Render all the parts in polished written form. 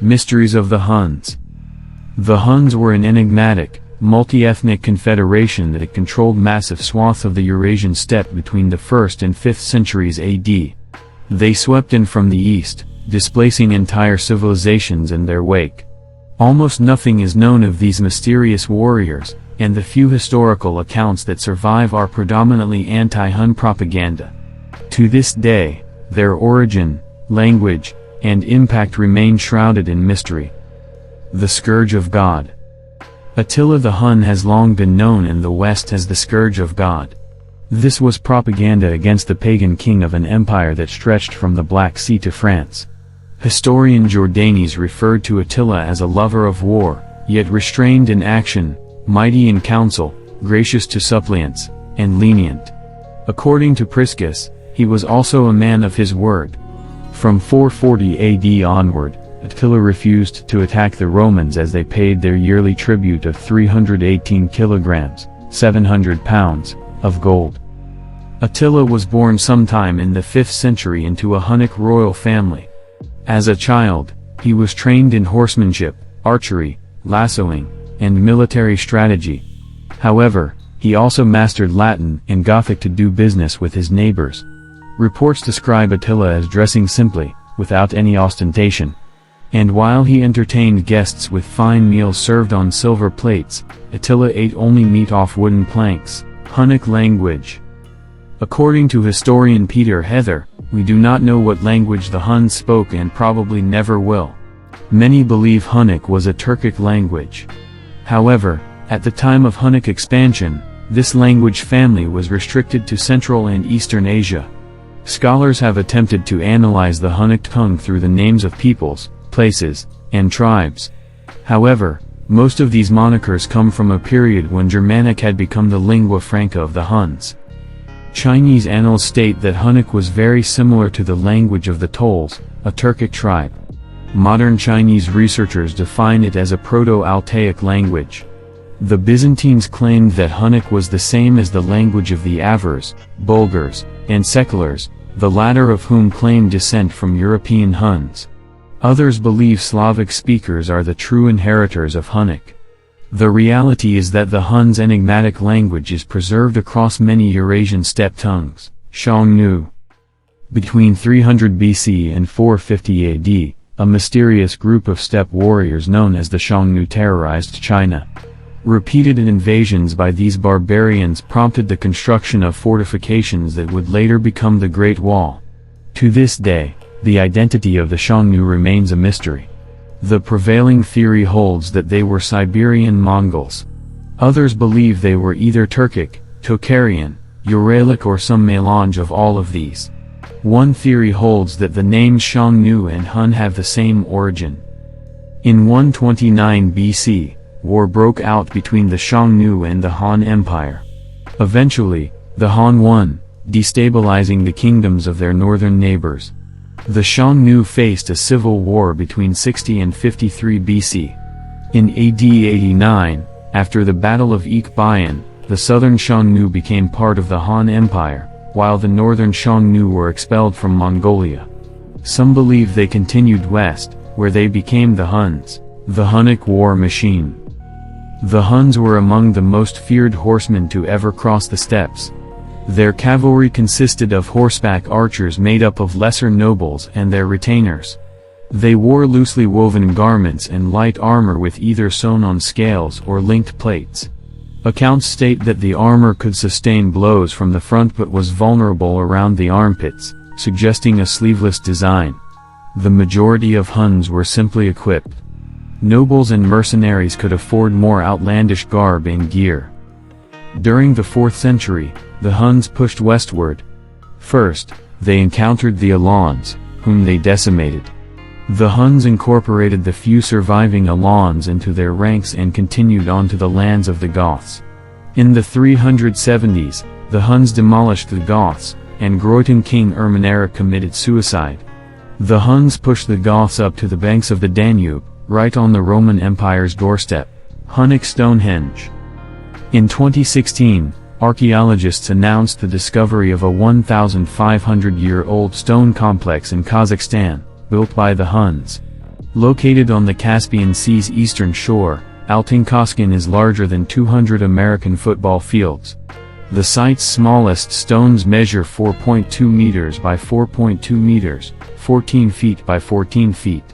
Mysteries of the Huns. The Huns were an enigmatic, multi-ethnic confederation that controlled massive swaths of the Eurasian Steppe between the 1st and 5th centuries AD. They swept in from the east, displacing entire civilizations in their wake. Almost nothing is known of these mysterious warriors, and the few historical accounts that survive are predominantly anti-Hun propaganda. To this day, their origin, language, and impact remain shrouded in mystery. The Scourge of God. Attila the Hun has long been known in the West as the Scourge of God. This was propaganda against the pagan king of an empire that stretched from the Black Sea to France. Historian Jordanes referred to Attila as a lover of war, yet restrained in action, mighty in council, gracious to suppliants, and lenient. According to Priscus, he was also a man of his word. From 440 AD onward, Attila refused to attack the Romans as they paid their yearly tribute of 318 kilograms, 700 pounds, of gold. Attila was born sometime in the 5th century into a Hunnic royal family. As a child, he was trained in horsemanship, archery, lassoing, and military strategy. However, he also mastered Latin and Gothic to do business with his neighbors. Reports describe Attila as dressing simply, without any ostentation. And while he entertained guests with fine meals served on silver plates, Attila ate only meat off wooden planks. Hunnic language. According to historian Peter Heather, we do not know what language the Huns spoke and probably never will. Many believe Hunnic was a Turkic language. However, at the time of Hunnic expansion, this language family was restricted to Central and Eastern Asia. Scholars have attempted to analyze the Hunnic tongue through the names of peoples, places, and tribes. However, most of these monikers come from a period when Germanic had become the lingua franca of the Huns. Chinese annals state that Hunnic was very similar to the language of the Tols, a Turkic tribe. Modern Chinese researchers define it as a Proto-Altaic language. The Byzantines claimed that Hunnic was the same as the language of the Avars, Bulgars, and Seculars, the latter of whom claim descent from European Huns. Others believe Slavic speakers are the true inheritors of Hunnic. The reality is that the Huns' enigmatic language is preserved across many Eurasian steppe tongues. Xiongnu. Between 300 BC and 450 AD, a mysterious group of steppe warriors known as the Xiongnu terrorized China. Repeated invasions by these barbarians prompted the construction of fortifications that would later become the Great Wall. To this day, the identity of the Xiongnu remains a mystery. The prevailing theory holds that they were Siberian Mongols. Others believe they were either Turkic, Tocharian, Uralic or some melange of all of these. One theory holds that the names Xiongnu and Hun have the same origin. In 129 BC, war broke out between the Xiongnu and the Han Empire. Eventually, the Han won, destabilizing the kingdoms of their northern neighbors. The Xiongnu faced a civil war between 60 and 53 BC. In AD 89, after the Battle of Ekbayan, the southern Xiongnu became part of the Han Empire, while the northern Xiongnu were expelled from Mongolia. Some believe they continued west, where they became the Huns, the Hunnic war machine. The Huns were among the most feared horsemen to ever cross the steppes. Their cavalry consisted of horseback archers made up of lesser nobles and their retainers. They wore loosely woven garments and light armor with either sewn on scales or linked plates. Accounts state that the armor could sustain blows from the front but was vulnerable around the armpits, suggesting a sleeveless design. The majority of Huns were simply equipped. Nobles and mercenaries could afford more outlandish garb and gear. During the 4th century, the Huns pushed westward. First, they encountered the Alans, whom they decimated. The Huns incorporated the few surviving Alans into their ranks and continued on to the lands of the Goths. In the 370s, the Huns demolished the Goths, and Groton king Ermaneric committed suicide. The Huns pushed the Goths up to the banks of the Danube, right on the Roman Empire's doorstep. Hunnic Stonehenge. In 2016, archaeologists announced the discovery of a 1,500-year-old stone complex in Kazakhstan, built by the Huns. Located on the Caspian Sea's eastern shore, Altinkoskun is larger than 200 American football fields. The site's smallest stones measure 4.2 meters by 4.2 meters, 14 feet by 14 feet.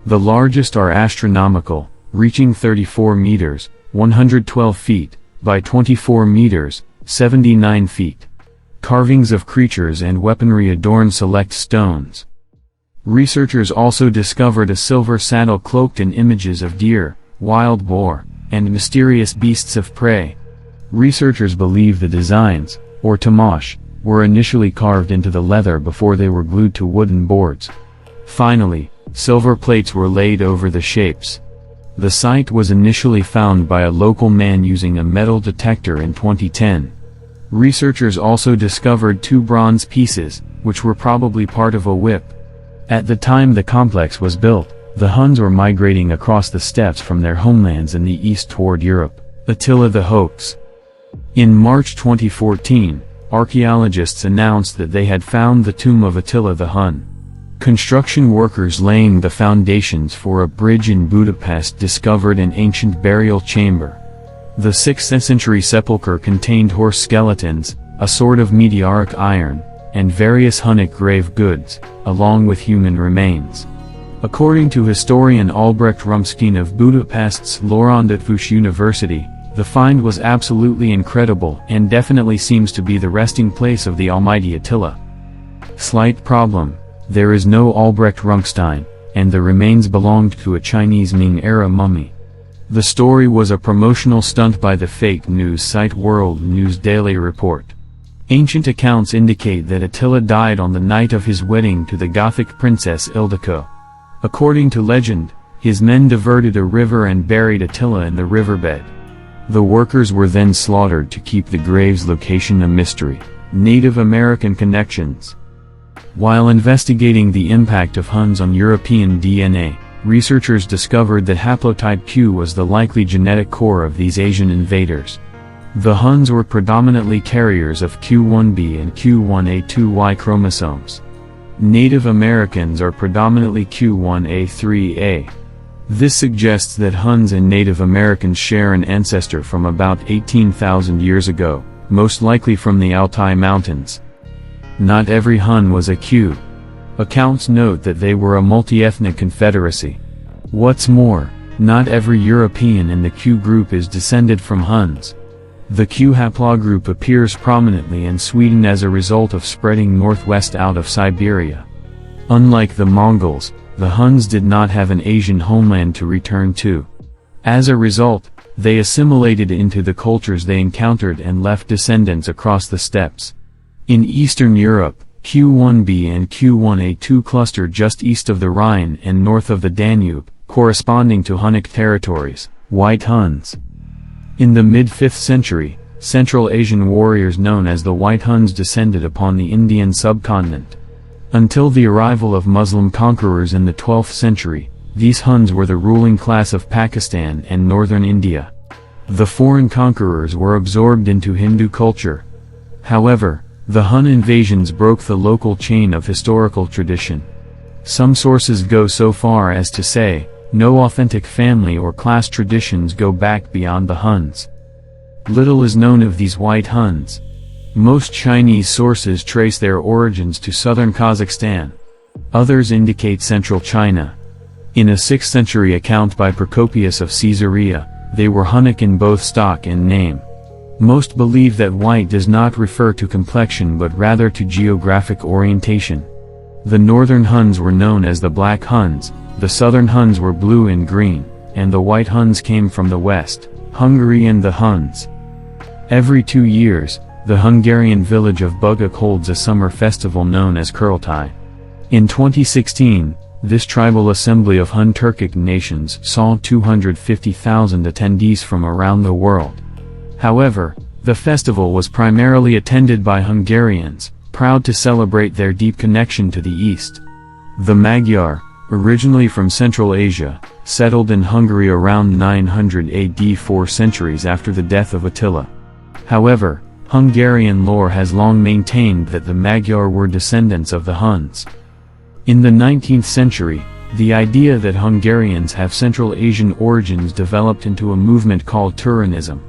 The largest are astronomical, reaching 34 meters, 112 feet, by 24 meters, 79 feet. Carvings of creatures and weaponry adorn select stones. Researchers also discovered a silver saddle cloaked in images of deer, wild boar, and mysterious beasts of prey. Researchers believe the designs, or tamash, were initially carved into the leather before they were glued to wooden boards. Finally, silver plates were laid over the shapes. The site was initially found by a local man using a metal detector in 2010. Researchers also discovered 2 bronze pieces, which were probably part of a whip. At the time the complex was built, the Huns were migrating across the steppes from their homelands in the east toward Europe. Attila the Hoax. In March 2014, archaeologists announced that they had found the tomb of Attila the Hun. Construction workers laying the foundations for a bridge in Budapest discovered an ancient burial chamber. The 6th century sepulchre contained horse skeletons, a sword of meteoric iron, and various Hunnic grave goods, along with human remains. According to historian Albrecht Rumskin of Budapest's Lorándötvös University, the find was absolutely incredible and definitely seems to be the resting place of the almighty Attila. Slight problem: there is no Albrecht Rumstein, and the remains belonged to a Chinese Ming-era mummy. The story was a promotional stunt by the fake news site World News Daily Report. Ancient accounts indicate that Attila died on the night of his wedding to the Gothic princess Ildiko. According to legend, his men diverted a river and buried Attila in the riverbed. The workers were then slaughtered to keep the grave's location a mystery. Native American connections. While investigating the impact of Huns on European DNA, researchers discovered that haplotype Q was the likely genetic core of these Asian invaders. The Huns were predominantly carriers of Q1b and Q1a2y chromosomes. Native Americans are predominantly Q1a3a. This suggests that Huns and Native Americans share an ancestor from about 18,000 years ago, most likely from the Altai Mountains. Not every Hun was a Q. Accounts note that they were a multi-ethnic confederacy. What's more, not every European in the Q group is descended from Huns. The Q haplogroup appears prominently in Sweden as a result of spreading northwest out of Siberia. Unlike the Mongols, the Huns did not have an Asian homeland to return to. As a result, they assimilated into the cultures they encountered and left descendants across the steppes. In Eastern Europe, Q1b and Q1a2 cluster just east of the Rhine and north of the Danube, corresponding to Hunnic territories, White Huns. In the mid-5th century, Central Asian warriors known as the White Huns descended upon the Indian subcontinent. Until the arrival of Muslim conquerors in the 12th century, these Huns were the ruling class of Pakistan and northern India. The foreign conquerors were absorbed into Hindu culture. However, the Hun invasions broke the local chain of historical tradition. Some sources go so far as to say, no authentic family or class traditions go back beyond the Huns. Little is known of these White Huns. Most Chinese sources trace their origins to southern Kazakhstan. Others indicate central China. In a 6th century account by Procopius of Caesarea, they were Hunnic in both stock and name. Most believe that white does not refer to complexion but rather to geographic orientation. The northern Huns were known as the Black Huns, the southern Huns were blue and green, and the White Huns came from the west, Hungary and the Huns. Every 2 years, the Hungarian village of Bugak holds a summer festival known as Kurultai. In 2016, this tribal assembly of Hun Turkic nations saw 250,000 attendees from around the world. However, the festival was primarily attended by Hungarians, proud to celebrate their deep connection to the East. The Magyar, originally from Central Asia, settled in Hungary around 900 AD, 4 centuries after the death of Attila. However, Hungarian lore has long maintained that the Magyar were descendants of the Huns. In the 19th century, the idea that Hungarians have Central Asian origins developed into a movement called Turanism.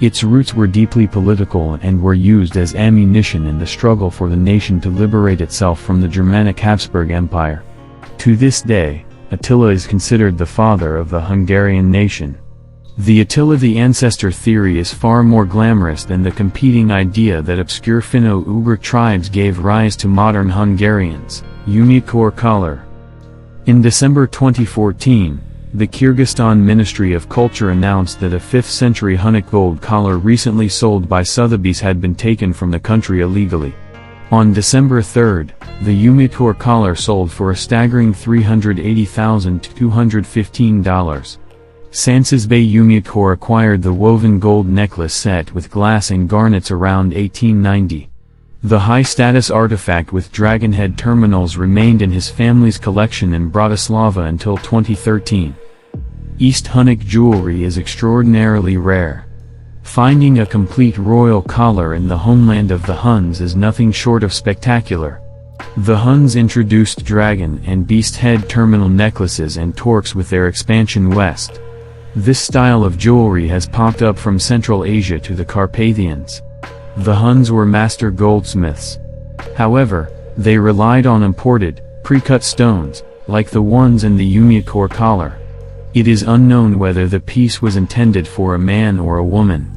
Its roots were deeply political and were used as ammunition in the struggle for the nation to liberate itself from the Germanic Habsburg Empire. To this day, Attila is considered the father of the Hungarian nation. The Attila the ancestor theory is far more glamorous than the competing idea that obscure Finno-Ugric tribes gave rise to modern Hungarians, unicorn color. In December 2014, the Kyrgyzstan Ministry of Culture announced that a 5th century Hunnic gold collar recently sold by Sotheby's had been taken from the country illegally. On December 3, the unicorn collar sold for a staggering $380,215. Sansesbay Unicorn acquired the woven gold necklace set with glass and garnets around 1890. The high-status artifact with dragonhead terminals remained in his family's collection in Bratislava until 2013. East Hunnic jewelry is extraordinarily rare. Finding a complete royal collar in the homeland of the Huns is nothing short of spectacular. The Huns introduced dragon and beast head terminal necklaces and torques with their expansion west. This style of jewelry has popped up from Central Asia to the Carpathians. The Huns were master goldsmiths. However, they relied on imported, pre-cut stones, like the ones in the unicorn collar. It is unknown whether the piece was intended for a man or a woman.